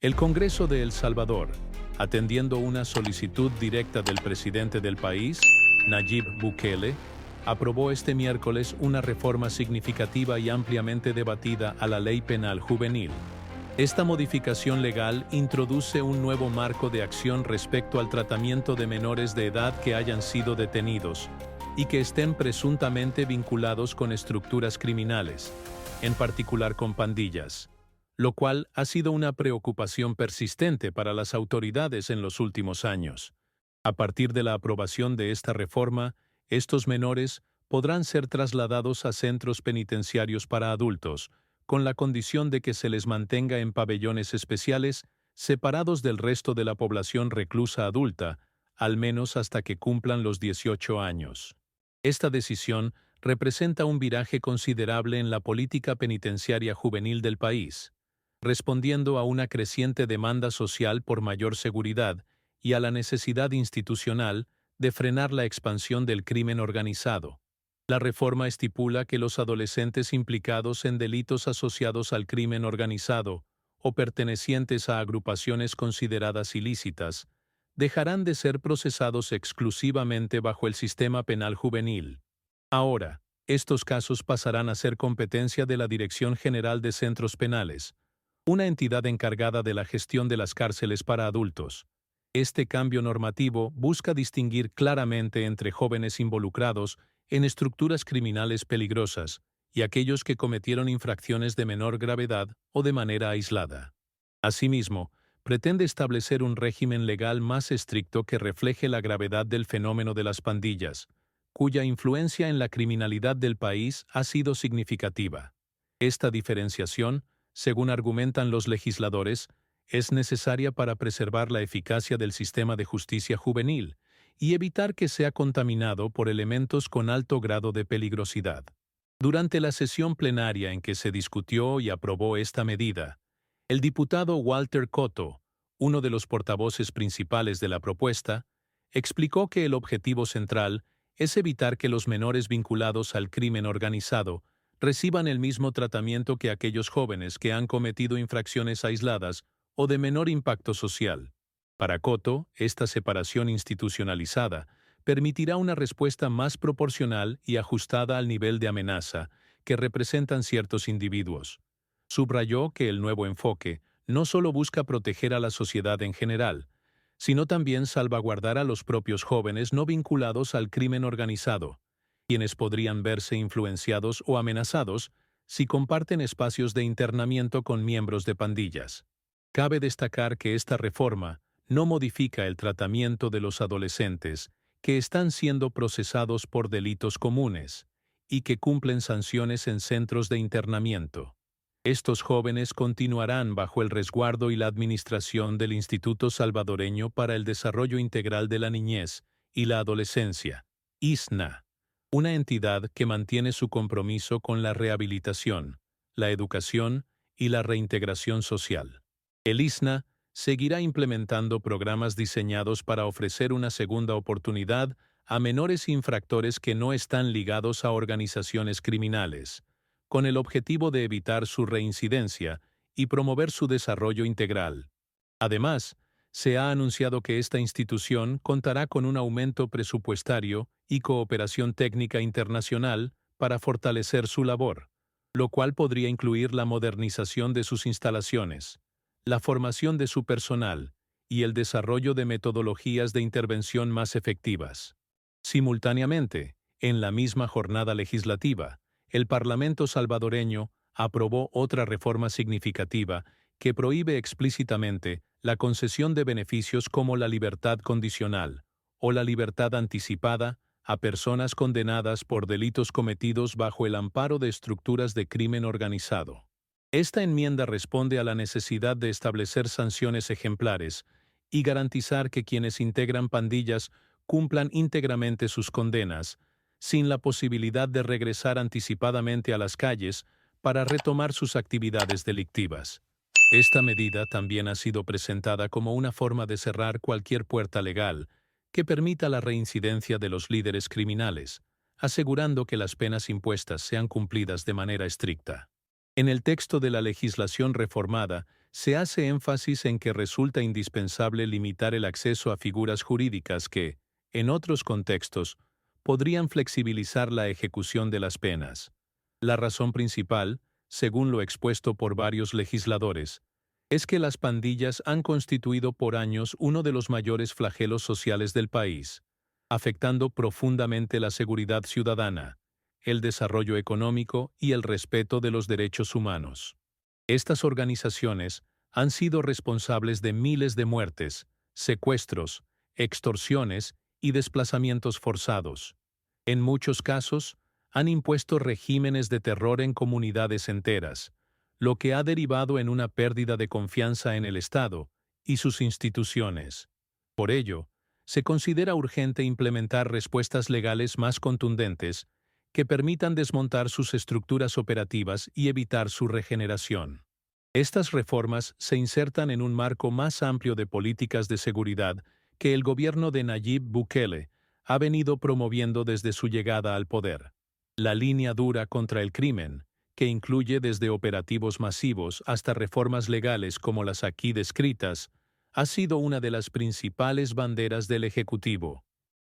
El Congreso de El Salvador, atendiendo una solicitud directa del presidente del país, Nayib Bukele, aprobó este miércoles una reforma significativa y ampliamente debatida a la Ley Penal Juvenil. Esta modificación legal introduce un nuevo marco de acción respecto al tratamiento de menores de edad que hayan sido detenidos y que estén presuntamente vinculados con estructuras criminales, en particular con pandillas, lo cual ha sido una preocupación persistente para las autoridades en los últimos años. A partir de la aprobación de esta reforma, estos menores podrán ser trasladados a centros penitenciarios para adultos, con la condición de que se les mantenga en pabellones especiales, separados del resto de la población reclusa adulta, al menos hasta que cumplan los 18 años. Esta decisión representa un viraje considerable en la política penitenciaria juvenil del país, respondiendo a una creciente demanda social por mayor seguridad y a la necesidad institucional de frenar la expansión del crimen organizado. La reforma estipula que los adolescentes implicados en delitos asociados al crimen organizado o pertenecientes a agrupaciones consideradas ilícitas dejarán de ser procesados exclusivamente bajo el sistema penal juvenil. Ahora, estos casos pasarán a ser competencia de la Dirección General de Centros Penales, una entidad encargada de la gestión de las cárceles para adultos. Este cambio normativo busca distinguir claramente entre jóvenes involucrados en estructuras criminales peligrosas y aquellos que cometieron infracciones de menor gravedad o de manera aislada. Asimismo, pretende establecer un régimen legal más estricto que refleje la gravedad del fenómeno de las pandillas, cuya influencia en la criminalidad del país ha sido significativa. Esta diferenciación, según argumentan los legisladores, es necesaria para preservar la eficacia del sistema de justicia juvenil y evitar que sea contaminado por elementos con alto grado de peligrosidad. Durante la sesión plenaria en que se discutió y aprobó esta medida, el diputado Walter Cotto, uno de los portavoces principales de la propuesta, explicó que el objetivo central es evitar que los menores vinculados al crimen organizado reciban el mismo tratamiento que aquellos jóvenes que han cometido infracciones aisladas o de menor impacto social. Para Cotto, esta separación institucionalizada permitirá una respuesta más proporcional y ajustada al nivel de amenaza que representan ciertos individuos. Subrayó que el nuevo enfoque no solo busca proteger a la sociedad en general, sino también salvaguardar a los propios jóvenes no vinculados al crimen organizado, quienes podrían verse influenciados o amenazados si comparten espacios de internamiento con miembros de pandillas. Cabe destacar que esta reforma no modifica el tratamiento de los adolescentes que están siendo procesados por delitos comunes y que cumplen sanciones en centros de internamiento. Estos jóvenes continuarán bajo el resguardo y la administración del Instituto Salvadoreño para el Desarrollo Integral de la Niñez y la Adolescencia, ISNA, una entidad que mantiene su compromiso con la rehabilitación, la educación y la reintegración social. El ISNA seguirá implementando programas diseñados para ofrecer una segunda oportunidad a menores infractores que no están ligados a organizaciones criminales, con el objetivo de evitar su reincidencia y promover su desarrollo integral. Además, se ha anunciado que esta institución contará con un aumento presupuestario y cooperación técnica internacional para fortalecer su labor, lo cual podría incluir la modernización de sus instalaciones, la formación de su personal y el desarrollo de metodologías de intervención más efectivas. Simultáneamente, en la misma jornada legislativa, el Parlamento salvadoreño aprobó otra reforma significativa que prohíbe explícitamente la concesión de beneficios como la libertad condicional o la libertad anticipada a personas condenadas por delitos cometidos bajo el amparo de estructuras de crimen organizado. Esta enmienda responde a la necesidad de establecer sanciones ejemplares y garantizar que quienes integran pandillas cumplan íntegramente sus condenas, sin la posibilidad de regresar anticipadamente a las calles para retomar sus actividades delictivas. Esta medida también ha sido presentada como una forma de cerrar cualquier puerta legal que permita la reincidencia de los líderes criminales, asegurando que las penas impuestas sean cumplidas de manera estricta. En el texto de la legislación reformada se hace énfasis en que resulta indispensable limitar el acceso a figuras jurídicas que, en otros contextos, podrían flexibilizar la ejecución de las penas. La razón principal, según lo expuesto por varios legisladores, es que las pandillas han constituido por años uno de los mayores flagelos sociales del país, afectando profundamente la seguridad ciudadana, el desarrollo económico y el respeto de los derechos humanos. Estas organizaciones han sido responsables de miles de muertes, secuestros, extorsiones y desplazamientos forzados. En muchos casos, han impuesto regímenes de terror en comunidades enteras, lo que ha derivado en una pérdida de confianza en el Estado y sus instituciones. Por ello, se considera urgente implementar respuestas legales más contundentes que permitan desmontar sus estructuras operativas y evitar su regeneración. Estas reformas se insertan en un marco más amplio de políticas de seguridad que el gobierno de Nayib Bukele ha venido promoviendo desde su llegada al poder. La línea dura contra el crimen, que incluye desde operativos masivos hasta reformas legales como las aquí descritas, ha sido una de las principales banderas del Ejecutivo.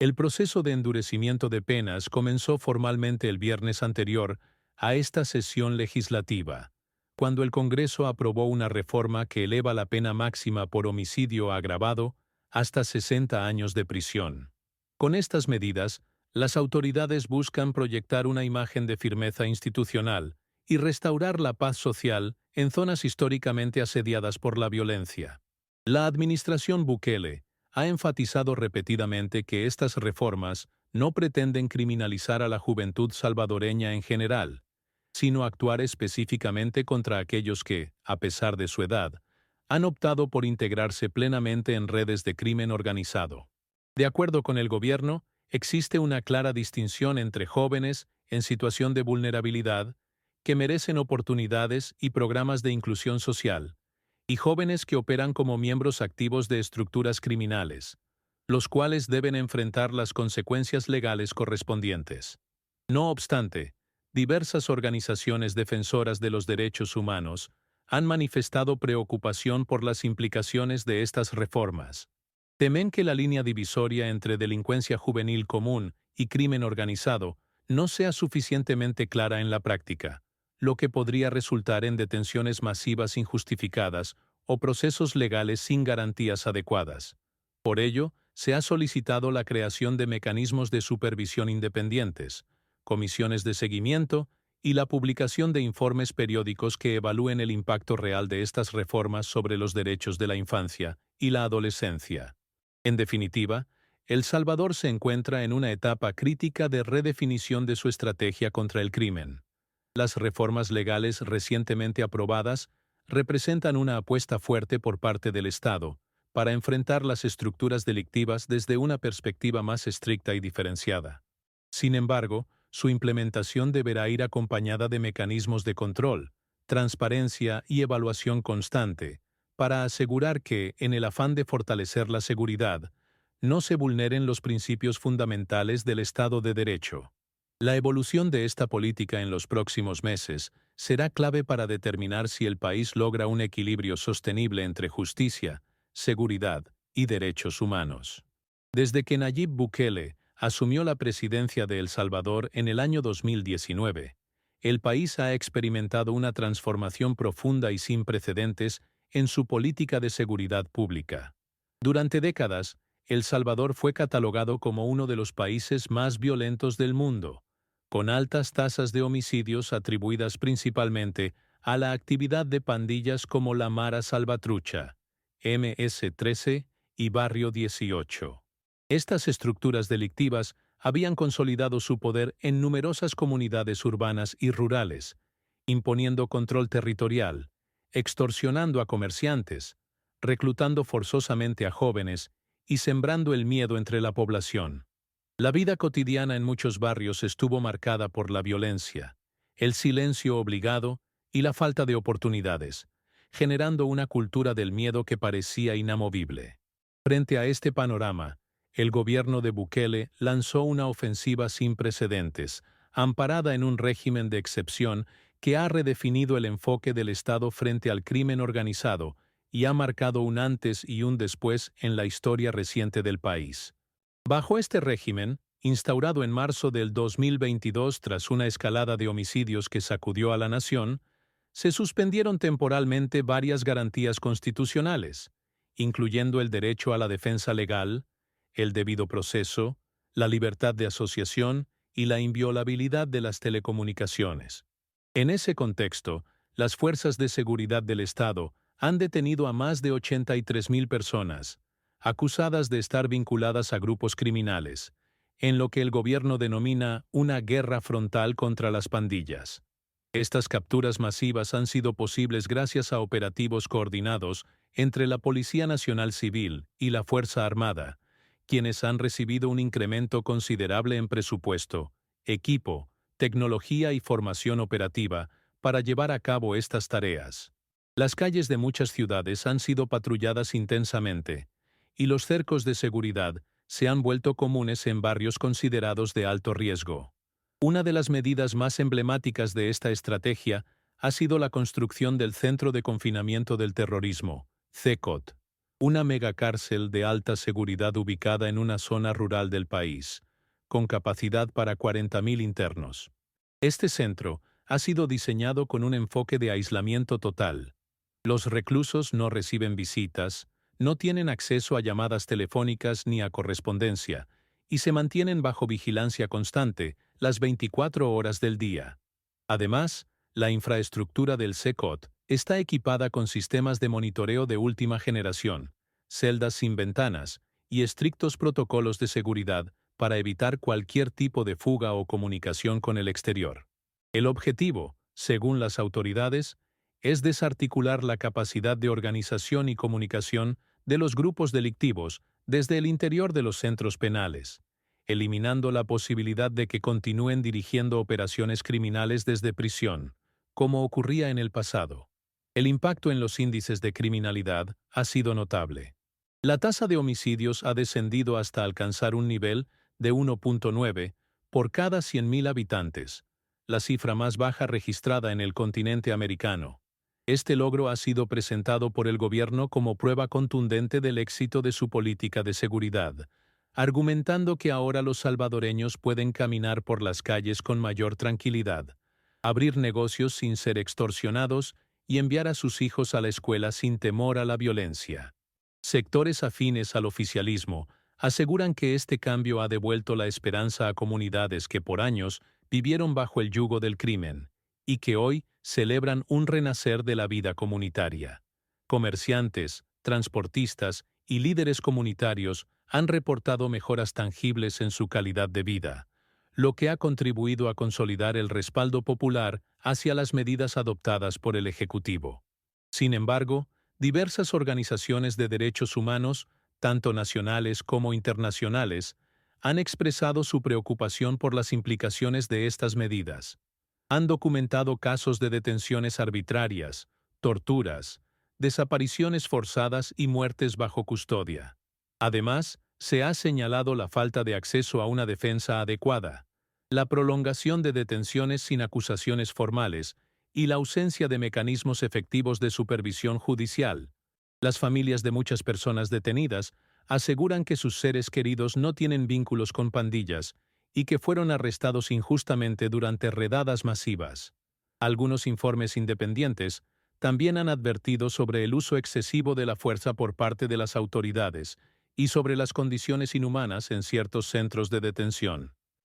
El proceso de endurecimiento de penas comenzó formalmente el viernes anterior a esta sesión legislativa, cuando el Congreso aprobó una reforma que eleva la pena máxima por homicidio agravado hasta 60 años de prisión. Con estas medidas, las autoridades buscan proyectar una imagen de firmeza institucional y restaurar la paz social en zonas históricamente asediadas por la violencia. La administración Bukele ha enfatizado repetidamente que estas reformas no pretenden criminalizar a la juventud salvadoreña en general, sino actuar específicamente contra aquellos que, a pesar de su edad, han optado por integrarse plenamente en redes de crimen organizado. De acuerdo con el gobierno, existe una clara distinción entre jóvenes en situación de vulnerabilidad, que merecen oportunidades y programas de inclusión social, y jóvenes que operan como miembros activos de estructuras criminales, los cuales deben enfrentar las consecuencias legales correspondientes. No obstante, diversas organizaciones defensoras de los derechos humanos han manifestado preocupación por las implicaciones de estas reformas. Temen que la línea divisoria entre delincuencia juvenil común y crimen organizado no sea suficientemente clara en la práctica, lo que podría resultar en detenciones masivas injustificadas o procesos legales sin garantías adecuadas. Por ello, se ha solicitado la creación de mecanismos de supervisión independientes, comisiones de seguimiento y la publicación de informes periódicos que evalúen el impacto real de estas reformas sobre los derechos de la infancia y la adolescencia. En definitiva, El Salvador se encuentra en una etapa crítica de redefinición de su estrategia contra el crimen. Las reformas legales recientemente aprobadas representan una apuesta fuerte por parte del Estado para enfrentar las estructuras delictivas desde una perspectiva más estricta y diferenciada. Sin embargo, su implementación deberá ir acompañada de mecanismos de control, transparencia y evaluación constante, para asegurar que, en el afán de fortalecer la seguridad, no se vulneren los principios fundamentales del Estado de Derecho. La evolución de esta política en los próximos meses será clave para determinar si el país logra un equilibrio sostenible entre justicia, seguridad y derechos humanos. Desde que Nayib Bukele asumió la presidencia de El Salvador en el año 2019, el país ha experimentado una transformación profunda y sin precedentes en su política de seguridad pública. Durante décadas, El Salvador fue catalogado como uno de los países más violentos del mundo, con altas tasas de homicidios atribuidas principalmente a la actividad de pandillas como la Mara Salvatrucha, MS-13 y Barrio 18. Estas estructuras delictivas habían consolidado su poder en numerosas comunidades urbanas y rurales, imponiendo control territorial, extorsionando a comerciantes, reclutando forzosamente a jóvenes y sembrando el miedo entre la población. La vida cotidiana en muchos barrios estuvo marcada por la violencia, el silencio obligado y la falta de oportunidades, generando una cultura del miedo que parecía inamovible. Frente a este panorama, el gobierno de Bukele lanzó una ofensiva sin precedentes, amparada en un régimen de excepción que ha redefinido el enfoque del Estado frente al crimen organizado y ha marcado un antes y un después en la historia reciente del país. Bajo este régimen, instaurado en marzo del 2022 tras una escalada de homicidios que sacudió a la nación, se suspendieron temporalmente varias garantías constitucionales, incluyendo el derecho a la defensa legal, el debido proceso, la libertad de asociación y la inviolabilidad de las telecomunicaciones. En ese contexto, las fuerzas de seguridad del Estado han detenido a más de 83.000 personas, acusadas de estar vinculadas a grupos criminales, en lo que el gobierno denomina una guerra frontal contra las pandillas. Estas capturas masivas han sido posibles gracias a operativos coordinados entre la Policía Nacional Civil y la Fuerza Armada, quienes han recibido un incremento considerable en presupuesto, equipo, tecnología y formación operativa para llevar a cabo estas tareas. Las calles de muchas ciudades han sido patrulladas intensamente, y los cercos de seguridad se han vuelto comunes en barrios considerados de alto riesgo. Una de las medidas más emblemáticas de esta estrategia ha sido la construcción del Centro de Confinamiento del Terrorismo, CECOT, una megacárcel de alta seguridad ubicada en una zona rural del país, con capacidad para 40.000 internos. Este centro ha sido diseñado con un enfoque de aislamiento total. Los reclusos no reciben visitas, no tienen acceso a llamadas telefónicas ni a correspondencia, y se mantienen bajo vigilancia constante las 24 horas del día. Además, la infraestructura del CECOT está equipada con sistemas de monitoreo de última generación, celdas sin ventanas y estrictos protocolos de seguridad para evitar cualquier tipo de fuga o comunicación con el exterior. El objetivo, según las autoridades, es desarticular la capacidad de organización y comunicación de los grupos delictivos desde el interior de los centros penales, eliminando la posibilidad de que continúen dirigiendo operaciones criminales desde prisión, como ocurría en el pasado. El impacto en los índices de criminalidad ha sido notable. La tasa de homicidios ha descendido hasta alcanzar un nivel de 1.9 por cada 100.000 habitantes, la cifra más baja registrada en el continente americano. Este logro ha sido presentado por el gobierno como prueba contundente del éxito de su política de seguridad, argumentando que ahora los salvadoreños pueden caminar por las calles con mayor tranquilidad, abrir negocios sin ser extorsionados y enviar a sus hijos a la escuela sin temor a la violencia. Sectores afines al oficialismo aseguran que este cambio ha devuelto la esperanza a comunidades que por años vivieron bajo el yugo del crimen, y que hoy celebran un renacer de la vida comunitaria. Comerciantes, transportistas y líderes comunitarios han reportado mejoras tangibles en su calidad de vida, lo que ha contribuido a consolidar el respaldo popular hacia las medidas adoptadas por el Ejecutivo. Sin embargo, diversas organizaciones de derechos humanos, tanto nacionales como internacionales, han expresado su preocupación por las implicaciones de estas medidas. Han documentado casos de detenciones arbitrarias, torturas, desapariciones forzadas y muertes bajo custodia. Además, se ha señalado la falta de acceso a una defensa adecuada, la prolongación de detenciones sin acusaciones formales y la ausencia de mecanismos efectivos de supervisión judicial. Las familias de muchas personas detenidas aseguran que sus seres queridos no tienen vínculos con pandillas y que fueron arrestados injustamente durante redadas masivas. Algunos informes independientes también han advertido sobre el uso excesivo de la fuerza por parte de las autoridades y sobre las condiciones inhumanas en ciertos centros de detención.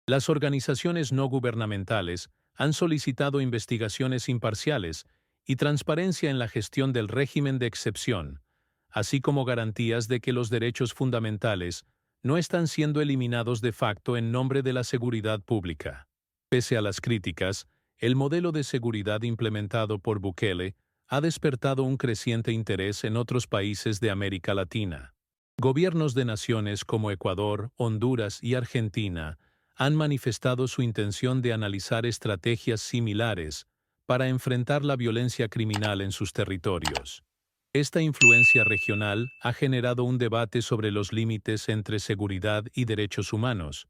Las organizaciones no gubernamentales han solicitado investigaciones imparciales y transparencia en la gestión del régimen de excepción, así como garantías de que los derechos fundamentales no están siendo eliminados de facto en nombre de la seguridad pública. Pese a las críticas, el modelo de seguridad implementado por Bukele ha despertado un creciente interés en otros países de América Latina. Gobiernos de naciones como Ecuador, Honduras y Argentina han manifestado su intención de analizar estrategias similares para enfrentar la violencia criminal en sus territorios. Esta influencia regional ha generado un debate sobre los límites entre seguridad y derechos humanos,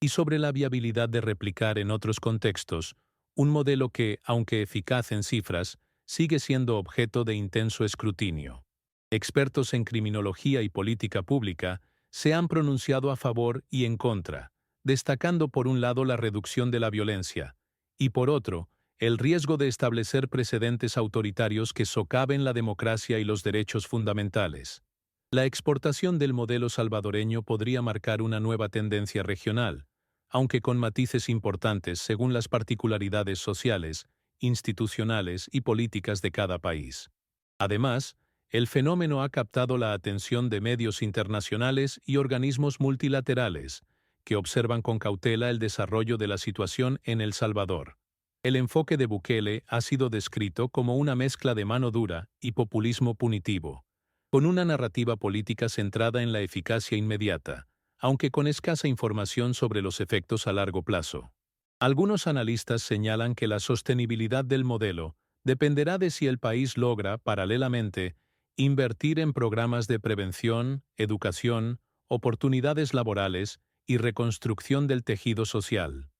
y sobre la viabilidad de replicar en otros contextos un modelo que, aunque eficaz en cifras, sigue siendo objeto de intenso escrutinio. Expertos en criminología y política pública se han pronunciado a favor y en contra, destacando por un lado la reducción de la violencia, y por otro, el riesgo de establecer precedentes autoritarios que socaven la democracia y los derechos fundamentales. La exportación del modelo salvadoreño podría marcar una nueva tendencia regional, aunque con matices importantes según las particularidades sociales, institucionales y políticas de cada país. Además, el fenómeno ha captado la atención de medios internacionales y organismos multilaterales, que observan con cautela el desarrollo de la situación en El Salvador. El enfoque de Bukele ha sido descrito como una mezcla de mano dura y populismo punitivo, con una narrativa política centrada en la eficacia inmediata, aunque con escasa información sobre los efectos a largo plazo. Algunos analistas señalan que la sostenibilidad del modelo dependerá de si el país logra, paralelamente, invertir en programas de prevención, educación, oportunidades laborales y reconstrucción del tejido social.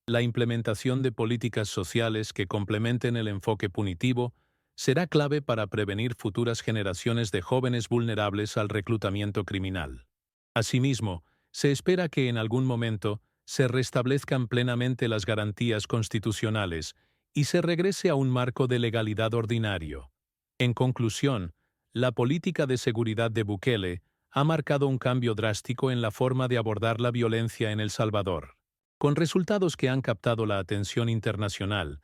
La implementación de políticas sociales que complementen el enfoque punitivo será clave para prevenir futuras generaciones de jóvenes vulnerables al reclutamiento criminal. Asimismo, se espera que en algún momento se restablezcan plenamente las garantías constitucionales y se regrese a un marco de legalidad ordinario. En conclusión, la política de seguridad de Bukele ha marcado un cambio drástico en la forma de abordar la violencia en El Salvador. Con resultados que han captado la atención internacional,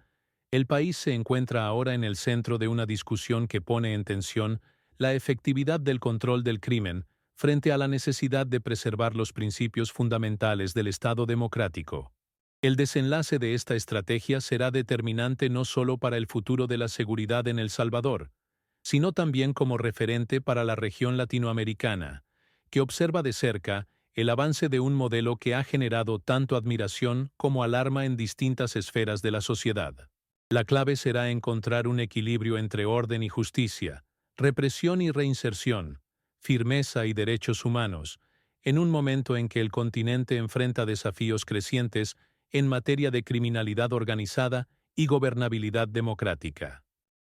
el país se encuentra ahora en el centro de una discusión que pone en tensión la efectividad del control del crimen frente a la necesidad de preservar los principios fundamentales del Estado democrático. El desenlace de esta estrategia será determinante no solo para el futuro de la seguridad en El Salvador, sino también como referente para la región latinoamericana, que observa de cerca el avance de un modelo que ha generado tanto admiración como alarma en distintas esferas de la sociedad. La clave será encontrar un equilibrio entre orden y justicia, represión y reinserción, firmeza y derechos humanos, en un momento en que el continente enfrenta desafíos crecientes en materia de criminalidad organizada y gobernabilidad democrática.